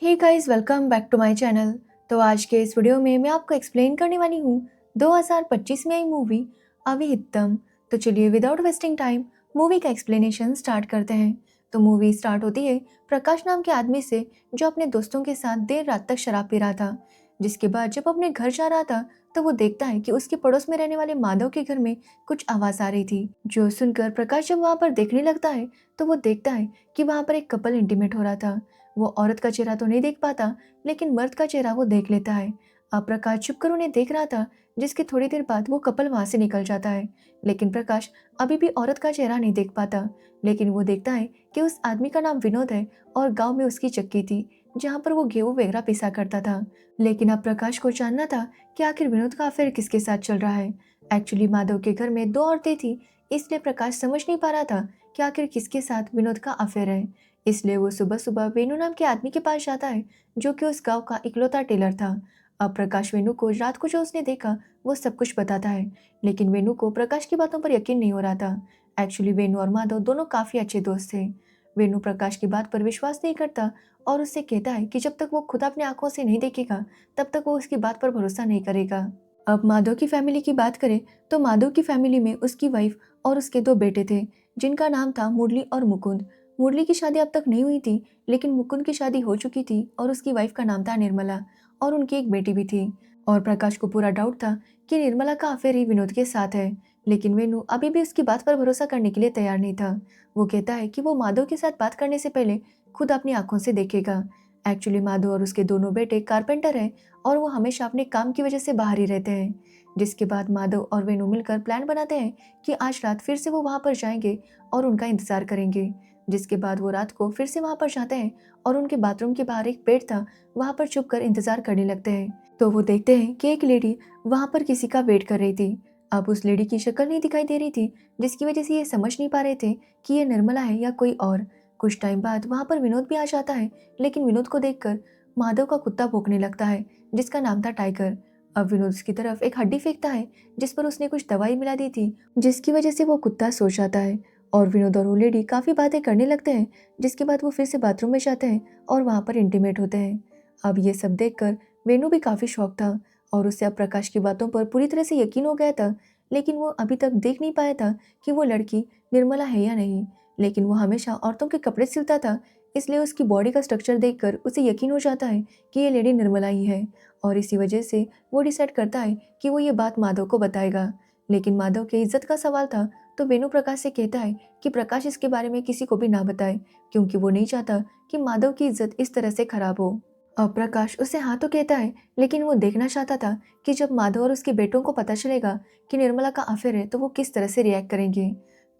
Hey guys, welcome back to my channel. तो आज के इस वीडियो में मैं आपको एक्सप्लेन करने वाली हूँ 2025 में आई मूवी अविहितम। तो चलिए विदाउट वेस्टिंग टाइम मूवी का एक्सप्लेनेशन स्टार्ट करते हैं। तो मूवी स्टार्ट होती है प्रकाश नाम के आदमी से, जो अपने दोस्तों के साथ देर रात तक शराब पी रहा था। जिसके बाद जब अपने घर जा रहा था तो वो देखता है कि उसके पड़ोस में रहने वाले माधव के घर में कुछ आवाज आ रही थी। जो सुनकर प्रकाश जब वहां पर देखने लगता है तो वो देखता है कि वहां पर एक कपल इंटीमेट हो रहा था। वो औरत का चेहरा तो नहीं देख पाता, लेकिन मर्द का चेहरा वो देख लेता है। अब प्रकाश छुपकर उन्हें देख रहा था, जिसके थोड़ी देर बाद वो कपल वहां से निकल जाता है। लेकिन प्रकाश अभी भी औरत का चेहरा नहीं देख पाता। लेकिन वो देखता है कि उस आदमी का नाम विनोद है और गांव में उसकी चक्की थी, जहाँ पर वो गेहूं वगैरह पिसा करता था। लेकिन अब प्रकाश को जानना था कि आखिर विनोद का अफेयर किसके साथ चल रहा है। एक्चुअली माधव के घर में दो औरतें थी, इसलिए प्रकाश समझ नहीं पा रहा था कि आखिर किसके साथ विनोद का अफेयर है। इसलिए वो सुबह सुबह वेणु नाम के आदमी के पास जाता है, जो कि उस गांव का इकलौता टेलर था। अब प्रकाश वेणु को रात को जो उसने देखा वो सब कुछ बताता है। लेकिन वेणु को प्रकाश की बातों पर यकीन नहीं हो रहा था। एक्चुअली वेणु और माधव दोनों काफी अच्छे दोस्त थे। वेणु प्रकाश की बात पर विश्वास नहीं करता और उससे कहता है कि जब तक वो खुद अपनी आंखों से नहीं देखेगा तब तक वो उसकी बात पर भरोसा नहीं करेगा। अब माधव की फैमिली की बात करें तो माधव की फैमिली में उसकी वाइफ और उसके दो बेटे थे, जिनका नाम था मुरली और मुकुंद। मुरली की शादी अब तक नहीं हुई थी, लेकिन मुकुंद की शादी हो चुकी थी और उसकी वाइफ का नाम था निर्मला, और उनकी एक बेटी भी थी। और प्रकाश को पूरा डाउट था कि निर्मला का अफेयर ही विनोद के साथ है। लेकिन वेणु अभी भी उसकी बात पर भरोसा करने के लिए तैयार नहीं था। वो कहता है कि वो माधव के साथ बात करने से पहले खुद अपनी आंखों से देखेगा। एक्चुअली माधव और उसके दोनों बेटे कारपेंटर हैं और वो हमेशा अपने काम की वजह से बाहर ही रहते हैं। जिसके बाद माधव और वेणु मिलकर प्लान बनाते हैं कि आज रात फिर से वो वहां पर जाएंगे और उनका इंतजार करेंगे। जिसके बाद वो रात को फिर से वहां पर जाते हैं और उनके बाथरूम के बाहर एक पेड़ था, वहां पर छुप कर इंतजार करने लगते हैं। तो वो देखते हैं कि एक लेडी वहां पर किसी का वेट कर रही थी। अब उस लेडी की शक्ल नहीं दिखाई दे रही थी, जिसकी वजह से ये समझ नहीं पा रहे थे कि ये निर्मला है या कोई और। कुछ टाइम बाद वहां पर विनोद भी आ जाता है, लेकिन विनोद को देखकर माधव का कुत्ता भौंकने लगता है, जिसका नाम था टाइगर। अब विनोद उसकी तरफ एक हड्डी फेंकता है, जिस पर उसने कुछ दवाई मिला दी थी, जिसकी वजह से वो कुत्ता सो जाता है। और विनोद और वो लेडी काफी बातें करने लगते हैं, जिसके बाद वो फिर से बाथरूम में जाते हैं और वहां पर इंटीमेट होते हैं। अब ये सब देखकर वेणु भी काफी शौक था और उससे अब प्रकाश की बातों पर पूरी तरह से यकीन हो गया था। लेकिन वो अभी तक देख नहीं पाया था कि वो लड़की निर्मला है या नहीं। लेकिन वो हमेशा औरतों के कपड़े सिलता था, इसलिए उसकी बॉडी का स्ट्रक्चर देखकर उसे यकीन हो जाता है कि ये लेडी निर्मला ही है। और इसी वजह से वो डिसाइड करता है कि वो ये बात माधव को बताएगा। लेकिन माधव की इज्जत का सवाल था, तो वेणु प्रकाश से कहता है कि प्रकाश इसके बारे में किसी को भी ना बताए, क्योंकि वो नहीं चाहता कि माधव की इज्जत इस तरह से खराब हो। अब प्रकाश उसे हाँ तो कहता है, लेकिन वो देखना चाहता था कि जब माधव और उसके बेटों को पता चलेगा कि निर्मला का अफेयर है तो वो किस तरह से रिएक्ट करेंगे।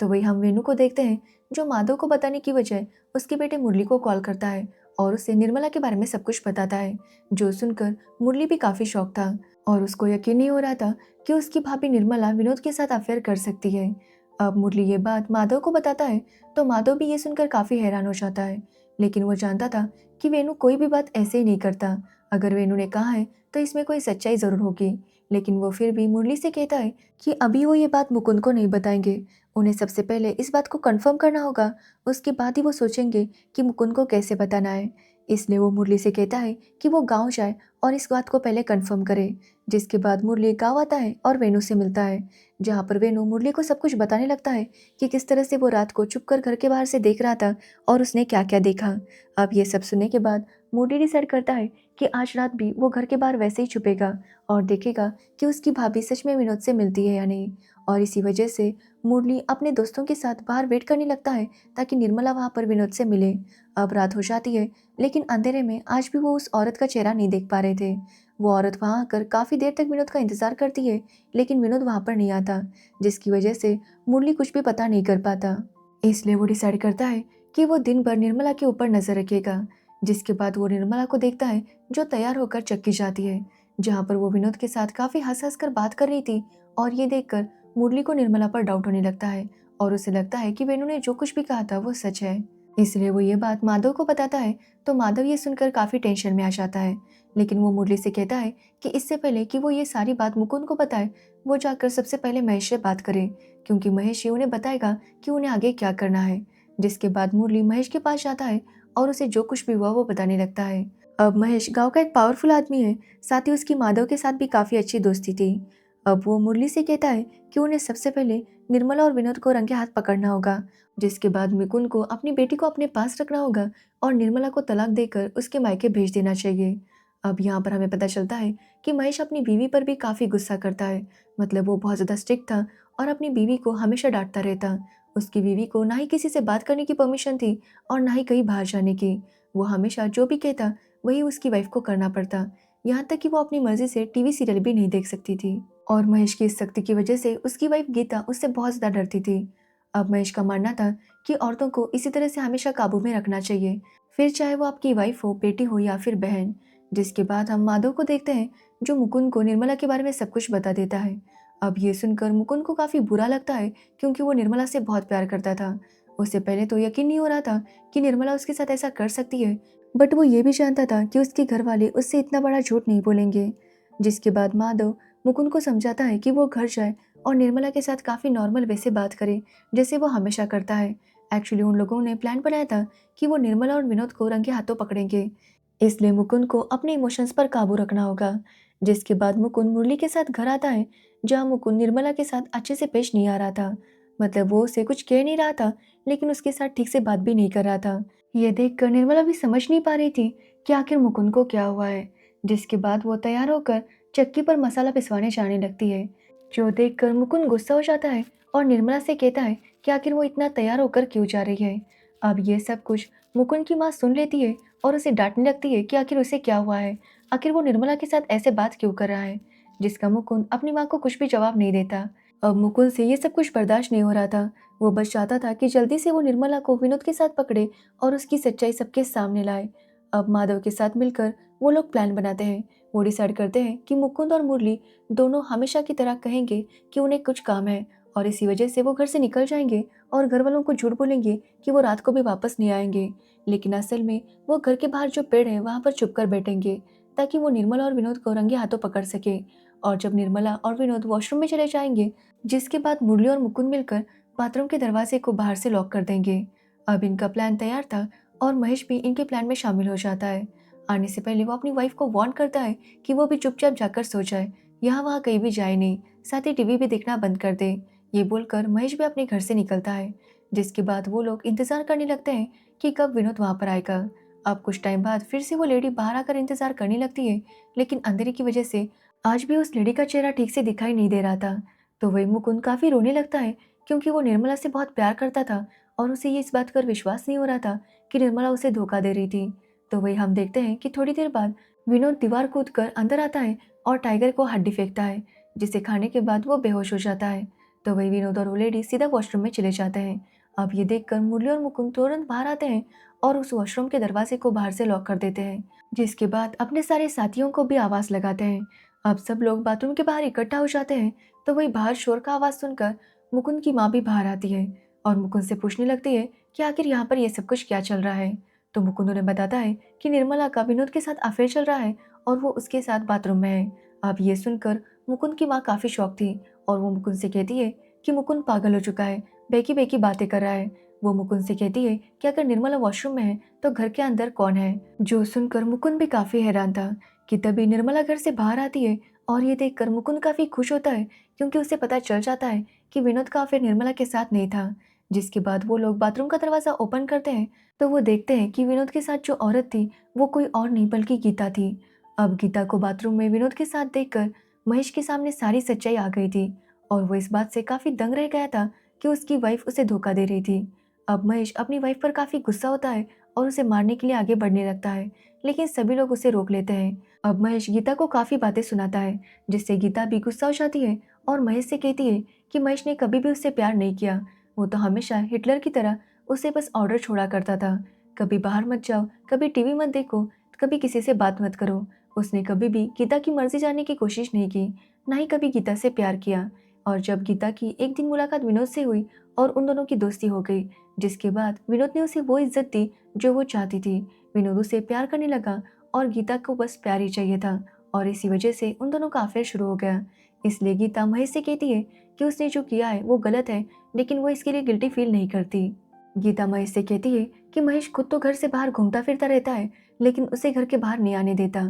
तो वही हम वेणु को देखते हैं, जो माधव को बताने की बजाय उसके बेटे मुरली को कॉल करता है और उसे निर्मला के बारे में सब कुछ बताता है। जो सुनकर मुरली भी काफी शौक था और उसको यकीन नहीं हो रहा था कि उसकी भाभी निर्मला विनोद के साथ अफेयर कर सकती है। अब मुरली ये बात माधव को बताता है, तो माधव भी ये सुनकर काफी हैरान हो जाता है। लेकिन वो जानता था कि वेणु कोई भी बात ऐसे ही नहीं करता। अगर वेणु ने कहा है तो इसमें कोई सच्चाई जरूर होगी। लेकिन वो फिर भी मुरली से कहता है कि अभी वो ये बात मुकुंद को नहीं बताएंगे। उन्हें सबसे पहले इस बात को कंफर्म करना होगा, उसके बाद ही वो सोचेंगे कि मुकुंद को कैसे बताना है। इसलिए वो मुरली से कहता है कि वो गांव जाए और इस बात को पहले कंफर्म करे। जिसके बाद मुरली गांव आता है और वेणु से मिलता है, जहाँ पर वेणु मुरली को सब कुछ बताने लगता है कि किस तरह से वो रात को छुपकर घर के बाहर से देख रहा था और उसने क्या क्या देखा। अब ये सब सुनने के बाद मुरली डिसाइड करता है कि आज रात भी वो घर के बाहर वैसे ही छुपेगा और देखेगा कि उसकी भाभी सच में विनोद से मिलती है या नहीं। और इसी वजह से मुरली अपने दोस्तों के साथ बाहर वेट करने लगता है ताकि निर्मला वहां पर विनोद से मिले। अब रात हो जाती है, लेकिन अंधेरे में आज भी वो उस औरत का चेहरा नहीं देख पा रहे थे। वो औरत वहां आकर काफी देर तक विनोद का इंतजार करती है, लेकिन विनोद वहां पर नहीं आता, जिसकी वजह से मुरली कुछ भी पता नहीं कर पाता। इसलिए वो डिसाइड करता है कि वो दिन भर निर्मला के ऊपर नजर रखेगा। जिसके बाद वो निर्मला को देखता है, जो तैयार होकर चक्की जाती है, जहाँ पर वो विनोद के साथ काफी हंस हंस कर बात कर रही थी। और ये देखकर मुरली को निर्मला पर डाउट होने लगता है और उसे लगता है कि वेणु ने जो कुछ भी कहा था वो सच है। इसलिए वो ये बात माधव को बताता है, तो माधव ये सुनकर काफी टेंशन में आ जाता है। लेकिन वो मुरली से कहता है कि इससे पहले कि वो ये सारी बात मुकुंद को बताए, वो जाकर सबसे पहले महेश से बात करे, क्योंकि महेश ही उन्हें बताएगा कि उन्हें आगे क्या करना है। जिसके बाद मुरली महेश के पास जाता है और उसे जो कुछ भी हुआ वो बताने लगता है। अब महेश गांव का एक पावरफुल आदमी है, साथ ही उसकी माधव के साथ भी काफ़ी अच्छी दोस्ती थी। अब वो मुरली से कहता है कि उन्हें सबसे पहले निर्मला और विनोद को रंगे हाथ पकड़ना होगा, जिसके बाद मुकुंद को अपनी बेटी को अपने पास रखना होगा और निर्मला को तलाक देकर उसके मायके भेज देना चाहिए। अब यहाँ पर हमें पता चलता है कि महेश अपनी बीवी पर भी काफ़ी गुस्सा करता है। मतलब वो बहुत ज़्यादा स्ट्रिक्ट था और अपनी बीवी को हमेशा डांटता रहता। उसकी बीवी को ना ही किसी से बात करने की परमिशन थी और ना ही कहीं बाहर जाने की। वो हमेशा जो भी कहता वही उसकी वाइफ को करना पड़ता। यहाँ तक कि वो अपनी मर्जी से टीवी सीरियल भी नहीं देख सकती थी। और महेश की इस सख्ती की वजह से उसकी वाइफ गीता उससे बहुत ज़्यादा डरती थी। अब महेश का मानना था कि औरतों को इसी तरह से हमेशा काबू में रखना चाहिए, फिर चाहे वो आपकी वाइफ हो, बेटी हो या फिर बहन। जिसके बाद हम माधव को देखते हैं, जो मुकुंद को निर्मला के बारे में सब कुछ बता देता है। अब ये सुनकर मुकुंद को काफ़ी बुरा लगता है, क्योंकि वो निर्मला से बहुत प्यार करता था। उससे पहले तो यकीन नहीं हो रहा था कि निर्मला उसके साथ ऐसा कर सकती है, बट वो ये भी जानता था कि उसके घर वाले उससे इतना बड़ा झूठ नहीं बोलेंगे। जिसके बाद माधव मुकुंद को समझाता है कि वो घर जाए और निर्मला के साथ काफ़ी नॉर्मल वे से बात करे, जैसे वो हमेशा करता है। एक्चुअली उन लोगों ने प्लान बनाया था कि वो निर्मला और विनोद को रंगे हाथों पकड़ेंगे, इसलिए मुकुंद को अपने इमोशंस पर काबू रखना होगा। जिसके बाद मुकुंद मुरली के साथ घर आता है, जहाँ मुकुंद निर्मला के साथ अच्छे से पेश नहीं आ रहा था। मतलब वो उसे कुछ कह नहीं रहा था, लेकिन उसके साथ ठीक से बात भी नहीं कर रहा था। ये देखकर निर्मला भी समझ नहीं पा रही थी कि आखिर मुकुंद को क्या हुआ है। जिसके बाद वो तैयार होकर चक्की पर मसाला पिसवाने जाने लगती है, जो देखकर मुकुंद गुस्सा हो जाता है और निर्मला से कहता है कि आखिर वो इतना तैयार होकर क्यों जा रही है। अब ये सब कुछ मुकुंद की माँ सुन लेती है और उसे डांटने लगती है कि आखिर उसे क्या हुआ है, आखिर वो निर्मला के साथ ऐसे बात क्यों कर रहा है। जिसका मुकुंद अपनी माँ को कुछ भी जवाब नहीं देता। अब मुकुंद से ये सब कुछ बर्दाश्त नहीं हो रहा था। वो बस चाहता था कि जल्दी से वो निर्मला को विनोद के साथ पकड़े और उसकी सच्चाई सबके सामने लाए। अब माधव के साथ मिलकर वो लोग प्लान बनाते हैं। वो डिसाइड करते हैं कि मुकुंद और मुरली दोनों हमेशा की तरह कहेंगे कि उन्हें कुछ काम है, और इसी वजह से वो घर से निकल जाएंगे और घर वालों को झूठ बोलेंगे कि वो रात को भी वापस नहीं आएंगे। लेकिन असल में वो घर के बाहर जो पेड़ है वहां पर छुप कर बैठेंगे, ताकि वो निर्मला और विनोद को रंगे हाथों पकड़ सके। और जब निर्मला और विनोद वॉशरूम में चले जाएंगे, जिसके बाद मुरली और मुकुंद मिलकर बाथरूम के दरवाजे को बाहर से लॉक कर देंगे। अब इनका प्लान तैयार था और महेश भी इनके प्लान में शामिल हो जाता है। आने से पहले वो अपनी वाइफ को वार्न करता है कि वो भी चुपचाप जाकर सो जाए, यहाँ वहाँ कहीं भी जाए नहीं, साथ ही टीवी भी देखना बंद कर दे। ये बोलकर महेश भी अपने घर से निकलता है। जिसके बाद वो लोग इंतजार करने लगते हैं कि कब विनोद वहाँ पर आएगा। अब कुछ टाइम बाद फिर से वो लेडी बाहर आकर इंतजार करने लगती है, लेकिन अंधेरे की वजह से आज भी उस लेडी का चेहरा ठीक से दिखाई नहीं दे रहा था। तो वही मुकुंद काफ़ी रोने लगता है, क्योंकि वो निर्मला से बहुत प्यार करता था और उसे ये इस बात पर विश्वास नहीं हो रहा था कि निर्मला उसे धोखा दे रही थी। तो वही हम देखते हैं कि थोड़ी देर बाद विनोद दीवार कूद कर अंदर आता है और टाइगर को हड्डी फेंकता है, जिसे खाने के बाद वो बेहोश हो जाता है। तो वही विनोद और वो लेडी सीधा वॉशरूम में चले जाते हैं। अब ये देखकर मुरली और मुकुंद तुरंत बाहर आते हैं और उस वॉशरूम के दरवाजे को बाहर से लॉक कर देते हैं। जिसके बाद अपने सारे साथियों को भी आवाज़ लगाते हैं। अब सब लोग बाथरूम के बाहर इकट्ठा हो जाते हैं। तो वही बाहर शोर का आवाज़ सुनकर मुकुंद की माँ भी बाहर आती है और मुकुंद से पूछने लगती है कि आखिर यहाँ पर ये सब कुछ क्या चल रहा है। तो मुकुंद उन्हें बताता है कि निर्मला का विनोद के साथ अफेयर चल रहा है और वो उसके साथ बाथरूम में है। अब ये सुनकर मुकुंद की माँ काफ़ी शॉक थी और वो मुकुंद से कहती है कि मुकुंद पागल हो चुका है, बेकी बेकी बातें कर रहा है। वो मुकुंद से कहती है कि अगर निर्मला वॉशरूम में है तो घर के अंदर कौन है। जो सुनकर मुकुंद भी काफ़ी हैरान था कि तभी निर्मला घर से बाहर आती है और ये देखकर मुकुंद काफ़ी खुश होता है, क्योंकि उसे पता चल जाता है कि विनोद का अफेयर निर्मला के साथ नहीं था। जिसके बाद वो लोग बाथरूम का दरवाज़ा ओपन करते हैं, तो वो देखते हैं कि विनोद के साथ जो औरत थी वो कोई और नहीं बल्कि गीता थी। अब गीता को बाथरूम में विनोद के साथ देखकर महेश के सामने सारी सच्चाई आ गई थी और वो इस बात से काफ़ी दंग रह गया था कि उसकी वाइफ उसे धोखा दे रही थी। अब महेश अपनी वाइफ पर काफ़ी गुस्सा होता है और उसे मारने के लिए आगे बढ़ने लगता है, लेकिन सभी लोग उसे रोक लेते हैं। अब महेश गीता को काफ़ी बातें सुनाता है, जिससे गीता भी गुस्सा हो जाती है और महेश से कहती है कि महेश ने कभी भी उससे प्यार नहीं किया। वो तो हमेशा हिटलर की तरह उसे बस ऑर्डर छोड़ा करता था, कभी बाहर मत जाओ, कभी टीवी मत देखो, कभी किसी से बात मत करो। उसने कभी भी गीता की मर्जी जानने की कोशिश नहीं की, ना ही कभी गीता से प्यार किया। और जब गीता की एक दिन मुलाकात विनोद से हुई और उन दोनों की दोस्ती हो गई, जिसके बाद विनोद ने उसे वो इज्जत दी जो वो चाहती थी। विनोद उसे प्यार करने लगा और गीता को बस प्यार ही चाहिए था, और इसी वजह से उन दोनों का अफेयर शुरू हो गया। इसलिए गीता महेश से कहती है कि उसने जो किया है वो गलत है, लेकिन वो इसके लिए गिल्टी फील नहीं करती। गीता महेश से कहती है कि महेश खुद तो घर से बाहर घूमता फिरता रहता है, लेकिन उसे घर के बाहर नहीं आने देता।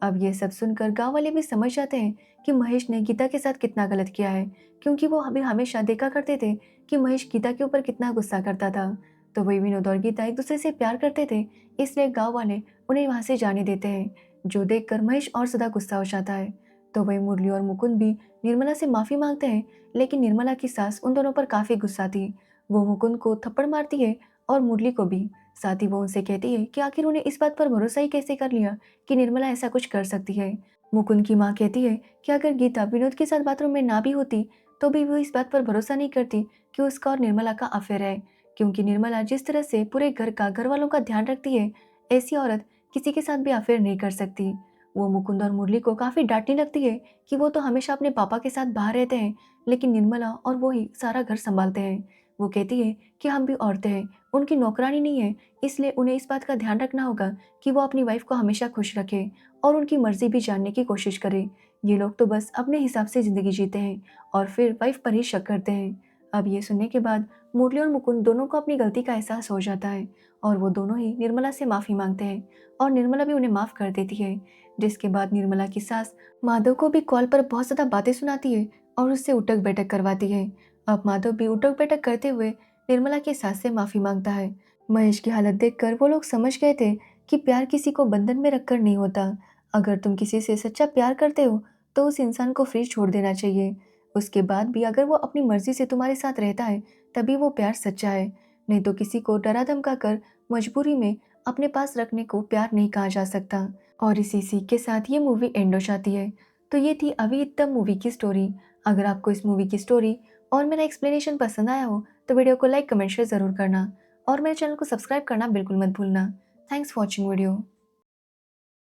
अब ये सब सुनकर गांव वाले भी समझ जाते हैं कि महेश ने गीता के साथ कितना गलत किया है, क्योंकि वो अभी हमेशा देखा करते थे कि महेश गीता के ऊपर कितना गुस्सा करता था। तो वही विनोद और गीता एक दूसरे से प्यार करते थे, इसलिए गांव वाले उन्हें वहां से जाने देते हैं, जो देखकर महेश और ज्यादा गुस्सा हो जाता है। तो वही मुरली और मुकुंद भी निर्मला से माफी मांगते हैं, लेकिन निर्मला की सास उन दोनों पर काफी गुस्सा थी। वो मुकुंद को थप्पड़ मारती है और मुरली को भी। साथ ही वो उनसे कहती है कि आखिर उन्हें इस बात पर भरोसा ही कैसे कर लिया कि निर्मला ऐसा कुछ कर सकती है। मुकुंद की माँ कहती है कि अगर गीता विनोद के साथ बाथरूम में ना भी होती तो भी वो इस बात पर भरोसा नहीं करती कि उसका और निर्मला का अफेयर है, क्योंकि निर्मला जिस तरह से पूरे घर वालों का ध्यान रखती है, ऐसी औरत किसी के साथ भी अफेयर नहीं कर सकती। वो मुकुंद और मुरली को काफी डांटने लगती है कि वो तो हमेशा अपने पापा के साथ बाहर रहते हैं, लेकिन निर्मला और वो ही सारा घर संभालते हैं। वो कहती है कि हम भी औरतें हैं, उनकी नौकरानी नहीं है, इसलिए उन्हें इस बात का ध्यान रखना होगा कि वो अपनी वाइफ को हमेशा खुश रखे और उनकी मर्जी भी जानने की कोशिश करे। ये लोग तो बस अपने हिसाब से जिंदगी जीते हैं और फिर वाइफ पर ही शक करते हैं। अब ये सुनने के बाद मुरली और मुकुंद दोनों को अपनी गलती का एहसास हो जाता है और वो दोनों ही निर्मला से माफी मांगते हैं और निर्मला भी उन्हें माफ कर देती है। जिसके बाद निर्मला की सास माधव को भी कॉल पर बहुत ज्यादा बातें सुनाती है और उससे उठक बैठक करवाती है। अब माधव भी उठक बैठक करते हुए निर्मला की सास से माफी मांगता है। महेश की हालत देखकर वो लोग समझ गए थे कि प्यार किसी को बंधन में रखकर नहीं होता। अगर तुम किसी से सच्चा प्यार करते हो तो उस इंसान को फ्री छोड़ देना चाहिए। उसके बाद भी अगर वो अपनी मर्जी से तुम्हारे साथ रहता है तभी वो प्यार सच्चा है, नहीं तो किसी को डरा धमका कर मजबूरी में अपने पास रखने को प्यार नहीं कहा जा सकता। और इसी सीख के साथ ये मूवी एंड हो जाती है। तो ये थी अविहितम मूवी की स्टोरी। अगर आपको इस मूवी की स्टोरी और मेरा एक्सप्लेनेशन पसंद आया हो तो वीडियो को लाइक कमेंट शेयर ज़रूर करना और मेरे चैनल को सब्सक्राइब करना बिल्कुल मत भूलना। Thanks for watching video.